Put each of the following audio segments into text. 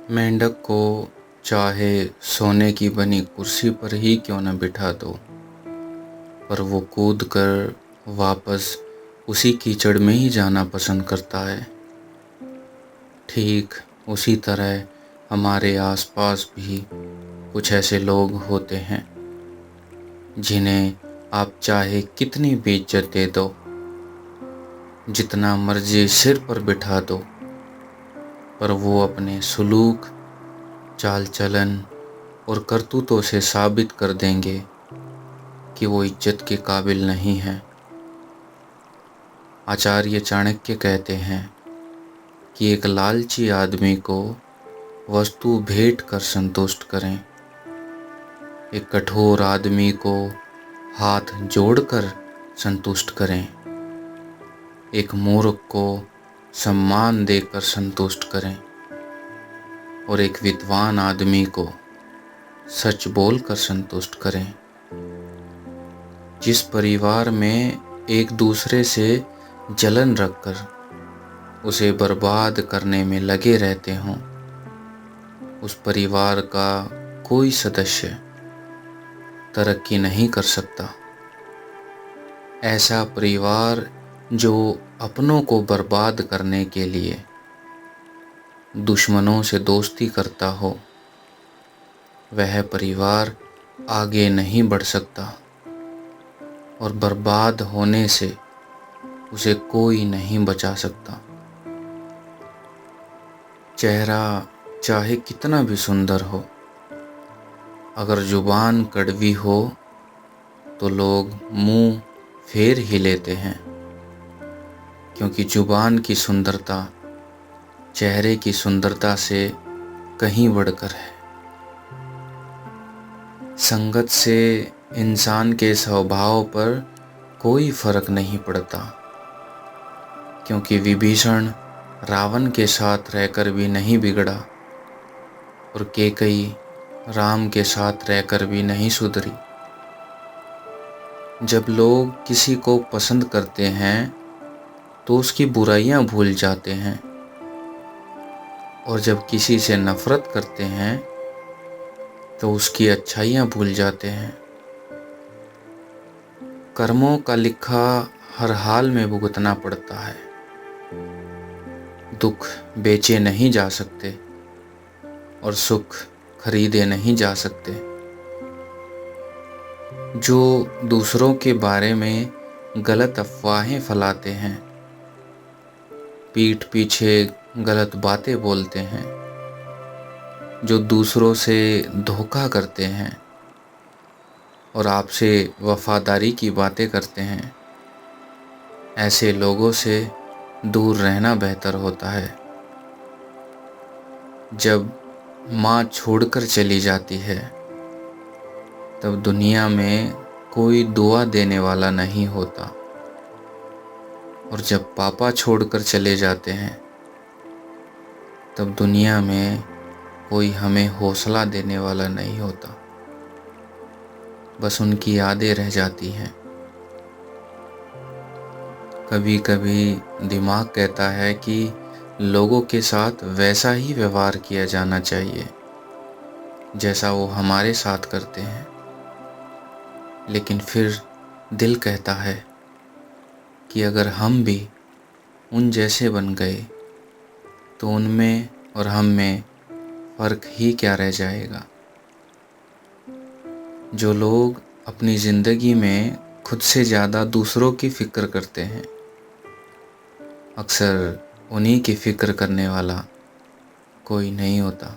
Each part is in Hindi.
मेंढक को चाहे सोने की बनी कुर्सी पर ही क्यों न बिठा दो, पर वो कूद कर वापस उसी कीचड़ में ही जाना पसंद करता है। ठीक उसी तरह हमारे आसपास भी कुछ ऐसे लोग होते हैं जिन्हें आप चाहे कितनी भी इज्जत दे दो, जितना मर्जी सिर पर बिठा दो, पर वो अपने सलूक, चाल चलन और करतूतों से साबित कर देंगे कि वो इज्जत के काबिल नहीं है। आचार्य चाणक्य कहते हैं कि एक लालची आदमी को वस्तु भेंट कर संतुष्ट करें, एक कठोर आदमी को हाथ जोड़कर संतुष्ट करें, एक मूर्ख को सम्मान देकर संतुष्ट करें और एक विद्वान आदमी को सच बोलकर संतुष्ट करें। जिस परिवार में एक दूसरे से जलन रखकर उसे बर्बाद करने में लगे रहते हों, उस परिवार का कोई सदस्य तरक्की नहीं कर सकता। ऐसा परिवार जो अपनों को बर्बाद करने के लिए दुश्मनों से दोस्ती करता हो, वह परिवार आगे नहीं बढ़ सकता और बर्बाद होने से उसे कोई नहीं बचा सकता। चेहरा चाहे कितना भी सुंदर हो, अगर जुबान कड़वी हो तो लोग मुंह फेर ही लेते हैं, क्योंकि जुबान की सुंदरता चेहरे की सुंदरता से कहीं बढ़कर है। संगत से इंसान के स्वभाव पर कोई फर्क नहीं पड़ता, क्योंकि विभीषण रावण के साथ रहकर भी नहीं बिगड़ा और कैकेयी राम के साथ रहकर भी नहीं सुधरी। जब लोग किसी को पसंद करते हैं तो उसकी बुराइयां भूल जाते हैं, और जब किसी से नफरत करते हैं तो उसकी अच्छाइयां भूल जाते हैं। कर्मों का लिखा हर हाल में भुगतना पड़ता है। दुख बेचे नहीं जा सकते और सुख खरीदे नहीं जा सकते। जो दूसरों के बारे में गलत अफवाहें फैलाते हैं, पीठ पीछे गलत बातें बोलते हैं, जो दूसरों से धोखा करते हैं और आपसे वफादारी की बातें करते हैं, ऐसे लोगों से दूर रहना बेहतर होता है। जब माँ छोड़कर चली जाती है तब दुनिया में कोई दुआ देने वाला नहीं होता, और जब पापा छोड़कर चले जाते हैं तब दुनिया में कोई हमें हौसला देने वाला नहीं होता। बस उनकी यादें रह जाती हैं। कभी कभी दिमाग कहता है कि लोगों के साथ वैसा ही व्यवहार किया जाना चाहिए जैसा वो हमारे साथ करते हैं, लेकिन फिर दिल कहता है कि अगर हम भी उन जैसे बन गए तो उनमें और हम में फ़र्क ही क्या रह जाएगा। जो लोग अपनी ज़िंदगी में खुद से ज़्यादा दूसरों की फ़िक्र करते हैं, अक्सर उन्हीं की फ़िक्र करने वाला कोई नहीं होता।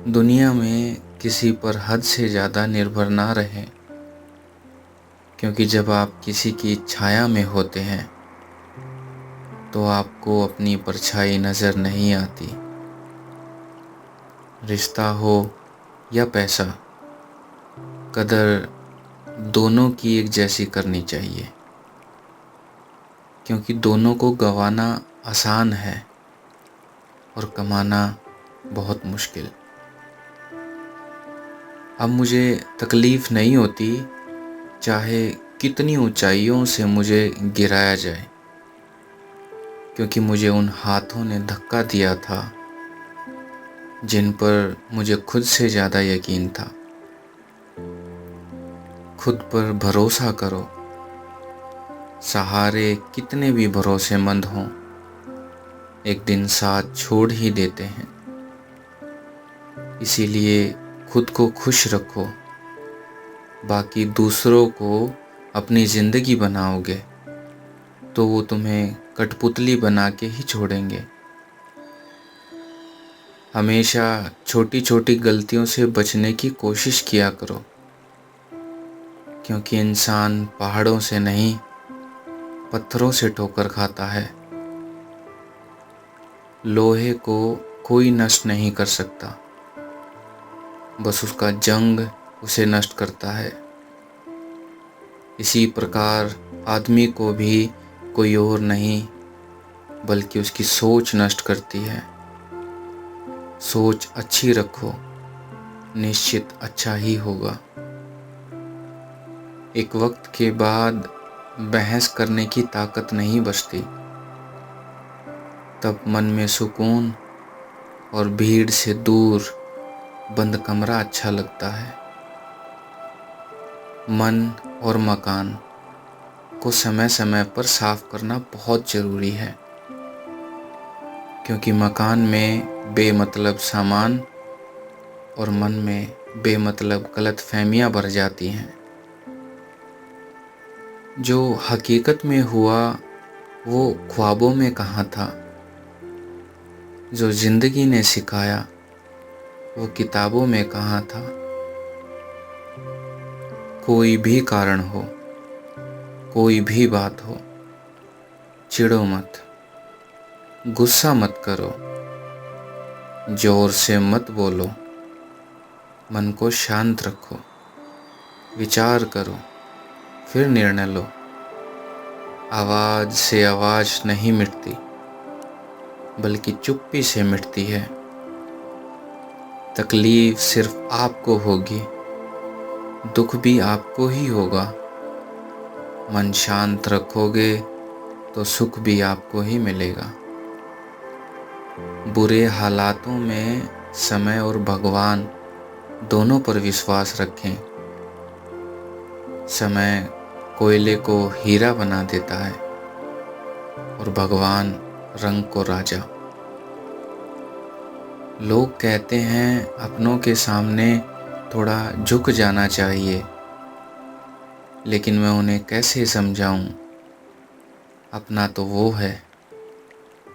दुनिया में किसी पर हद से ज़्यादा निर्भर ना रहें, क्योंकि जब आप किसी की छाया में होते हैं तो आपको अपनी परछाई नज़र नहीं आती। रिश्ता हो या पैसा, कदर दोनों की एक जैसी करनी चाहिए, क्योंकि दोनों को गंवाना आसान है और कमाना बहुत मुश्किल। अब मुझे तकलीफ़ नहीं होती चाहे कितनी ऊंचाइयों से मुझे गिराया जाए, क्योंकि मुझे उन हाथों ने धक्का दिया था जिन पर मुझे खुद से ज़्यादा यकीन था। खुद पर भरोसा करो। सहारे कितने भी भरोसेमंद हों, एक दिन साथ छोड़ ही देते हैं। इसीलिए खुद को खुश रखो। बाकी दूसरों को अपनी ज़िंदगी बनाओगे तो वो तुम्हें कठपुतली बना के ही छोड़ेंगे। हमेशा छोटी छोटी गलतियों से बचने की कोशिश किया करो, क्योंकि इंसान पहाड़ों से नहीं, पत्थरों से ठोकर खाता है। लोहे को कोई नष्ट नहीं कर सकता, बस उसका जंग उसे नष्ट करता है। इसी प्रकार आदमी को भी कोई और नहीं बल्कि उसकी सोच नष्ट करती है। सोच अच्छी रखो, निश्चित अच्छा ही होगा। एक वक्त के बाद बहस करने की ताकत नहीं बचती। तब मन में सुकून और भीड़ से दूर बंद कमरा अच्छा लगता है। मन और मकान को समय समय पर साफ करना बहुत ज़रूरी है, क्योंकि मकान में बेमतलब सामान और मन में बेमतलब गलतफहमियां भर जाती हैं। जो हकीकत में हुआ वो ख्वाबों में कहाँ था। जो जिंदगी ने सिखाया वो किताबों में कहाँ था। कोई भी कारण हो, कोई भी बात हो, चिढ़ो मत, गुस्सा मत करो, जोर से मत बोलो, मन को शांत रखो, विचार करो, फिर निर्णय लो। आवाज़ से आवाज़ नहीं मिटती, बल्कि चुप्पी से मिटती है। तकलीफ सिर्फ आपको होगी, दुख भी आपको ही होगा। मन शांत रखोगे तो सुख भी आपको ही मिलेगा। बुरे हालातों में समय और भगवान दोनों पर विश्वास रखें। समय कोयले को हीरा बना देता है और भगवान रंग को राजा। लोग कहते हैं अपनों के सामने थोड़ा झुक जाना चाहिए, लेकिन मैं उन्हें कैसे समझाऊं। अपना तो वो है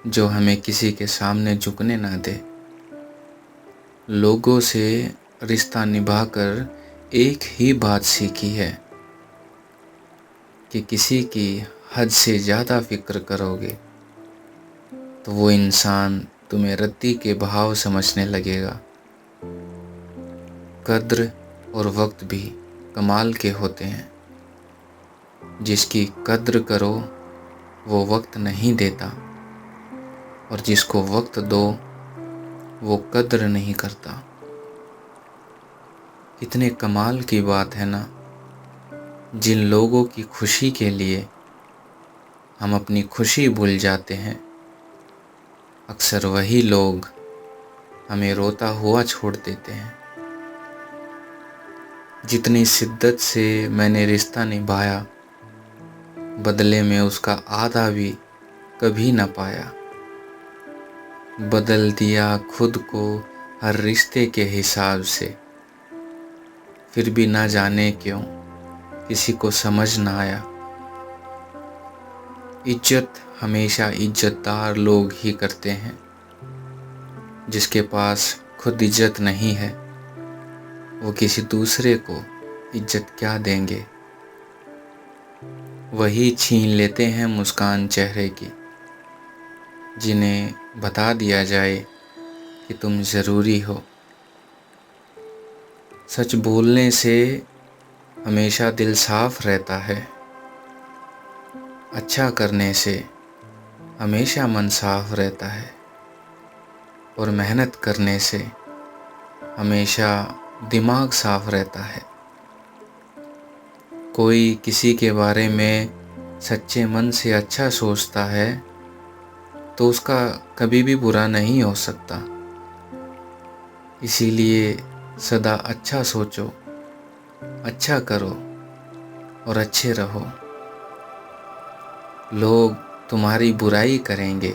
जो हमें किसी के सामने झुकने ना दे। लोगों से रिश्ता निभाकर एक ही बात सीखी है कि किसी की हद से ज़्यादा फिक्र करोगे तो वो इंसान तुम्हें रत्ती के भाव समझने लगेगा। कद्र और वक्त भी कमाल के होते हैं। जिसकी कद्र करो वो वक्त नहीं देता, और जिसको वक्त दो वो कद्र नहीं करता। कितने कमाल की बात है ना। जिन लोगों की खुशी के लिए हम अपनी खुशी भूल जाते हैं, अक्सर वही लोग हमें रोता हुआ छोड़ देते हैं। जितनी शिद्दत से मैंने रिश्ता निभाया, बदले में उसका आधा भी कभी न पाया। बदल दिया खुद को हर रिश्ते के हिसाब से, फिर भी ना जाने क्यों किसी को समझ ना आया। इज्जत हमेशा इज्जतदार लोग ही करते हैं। जिसके पास खुद इज्जत नहीं है वो किसी दूसरे को इज्जत क्या देंगे। वही छीन लेते हैं मुस्कान चेहरे की, जिन्हें बता दिया जाए कि तुम ज़रूरी हो। सच बोलने से हमेशा दिल साफ रहता है। अच्छा करने से हमेशा मन साफ रहता है, और मेहनत करने से हमेशा दिमाग साफ रहता है। कोई किसी के बारे में सच्चे मन से अच्छा सोचता है तो उसका कभी भी बुरा नहीं हो सकता। इसीलिए सदा अच्छा सोचो, अच्छा करो और अच्छे रहो। लोग तुम्हारी बुराई करेंगे,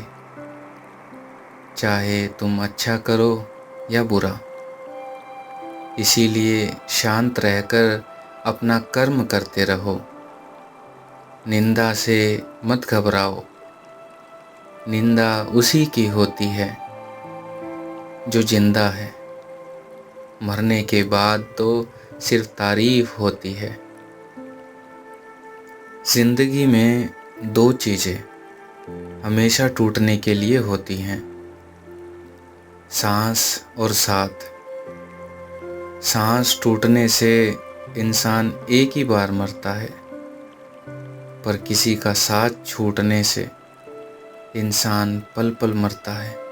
चाहे तुम अच्छा करो या बुरा। इसीलिए शांत रहकर अपना कर्म करते रहो। निंदा से मत घबराओ। निंदा उसी की होती है जो जिंदा है। मरने के बाद तो सिर्फ तारीफ होती है। जिंदगी में दो चीज़ें हमेशा टूटने के लिए होती हैं, सांस और साथ। सांस टूटने से इंसान एक ही बार मरता है, पर किसी का साथ छूटने से इंसान पल पल मरता है।